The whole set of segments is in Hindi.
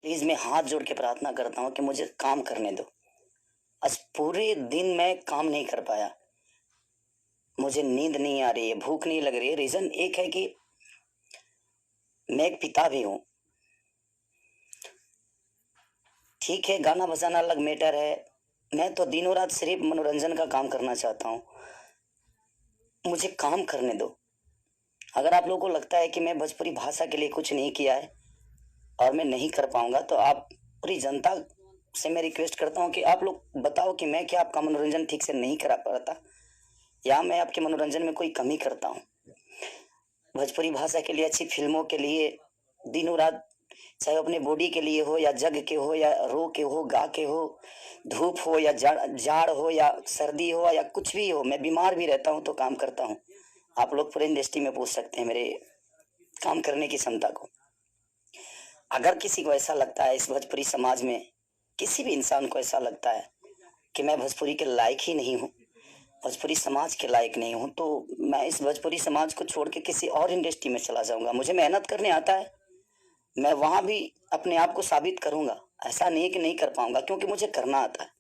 प्लीज मैं हाथ जोड़ के प्रार्थना करता हूँ कि मुझे काम करने दो। आज पूरे दिन मैं काम नहीं कर पाया। मुझे नींद नहीं आ रही है, भूख नहीं लग रही है। रीजन एक है कि मैं एक पिता भी हूँ। ठीक है, गाना बजाना अलग मैटर है। मैं तो दिनों रात सिर्फ मनोरंजन का काम करना चाहता हूँ। मुझे काम करने दो। अगर आप लोगों को लगता है कि मैं भोजपुरी भाषा के लिए कुछ नहीं किया है और मैं नहीं कर पाऊंगा, तो आप पूरी जनता से मैं रिक्वेस्ट करता हूँ कि आप लोग बताओ कि मैं क्या आपका मनोरंजन ठीक से नहीं करा पाता, या मैं आपके मनोरंजन में कोई कमी करता हूँ। भोजपुरी भाषा के लिए, अच्छी फिल्मों के लिए दिनों रात, चाहे अपने बॉडी के लिए हो या जग के हो या रो के हो, गा के हो, धूप हो या जाड़ जाड़ हो या सर्दी हो या कुछ भी हो, मैं बीमार भी रहता हूँ तो काम करता हूँ। आप लोग पूरे इंडस्ट्री में पूछ सकते हैं मेरे काम करने की क्षमता को। अगर किसी को ऐसा लगता है, इस भोजपुरी समाज में किसी भी इंसान को ऐसा लगता है कि मैं भोजपुरी के लायक ही नहीं हूँ, भोजपुरी समाज के लायक नहीं हूँ, तो मैं इस भोजपुरी समाज को छोड़ के किसी और इंडस्ट्री में चला जाऊंगा। मुझे मेहनत करने आता है, मैं वहां भी अपने आप को साबित करूंगा। ऐसा नहीं है कि नहीं कर पाऊंगा, क्योंकि मुझे करना आता है।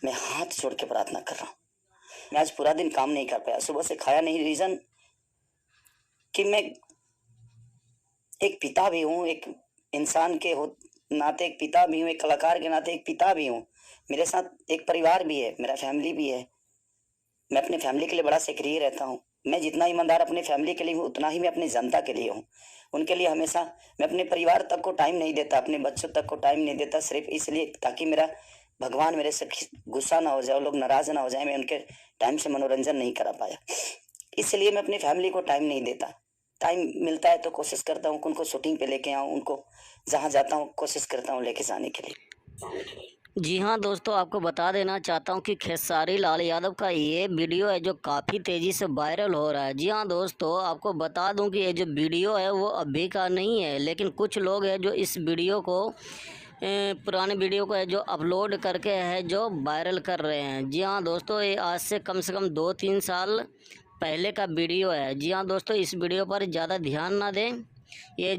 मैं हाथ जोड़ के प्रार्थना कर रहा हूँ। मैं आज पूरा दिन काम नहीं कर पाया, सुबह से खाया नहीं। रीजन कि मैं एक पिता भी हूँ, एक इंसान के हो नाते एक पिता भी हूँ, एक कलाकार के नाते एक पिता भी हूँ। मेरे साथ एक परिवार भी है, मेरा फैमिली भी है। मैं अपने फैमिली के लिए बड़ा सक्रिय रहता हूँ। मैं जितना ईमानदार अपने फैमिली के लिए हूँ, उतना ही मैं अपनी जनता के लिए हूँ। उनके लिए हमेशा मैं अपने परिवार तक को टाइम नहीं देता, अपने बच्चों तक को टाइम नहीं देता, सिर्फ इसलिए ताकि मेरा भगवान मेरे से गुस्सा ना हो जाए, लोग नाराज ना हो जाए। मैं उनके टाइम से मनोरंजन नहीं करा पाया, इसलिए मैं अपनी फैमिली को टाइम नहीं देता। टाइम मिलता है तो कोशिश करता हूँ उनको शूटिंग पे लेके आऊँ, उनको जहाँ जाता हूँ कोशिश करता हूँ लेके जाने के लिए। जी हाँ दोस्तों, आपको बता देना चाहता हूँ कि खेसारी लाल यादव का ये वीडियो है जो काफ़ी तेज़ी से वायरल हो रहा है। जी हाँ दोस्तों, आपको बता दूँ कि ये जो वीडियो है वो अभी का नहीं है, लेकिन कुछ लोग हैं जो इस वीडियो को पुराने वीडियो को है जो अपलोड करके है जो वायरल कर रहे हैं। जी हाँ दोस्तों, ये आज से कम 2-3 साल पहले का वीडियो है। जी हाँ दोस्तों, इस वीडियो पर ज़्यादा ध्यान ना दें। ये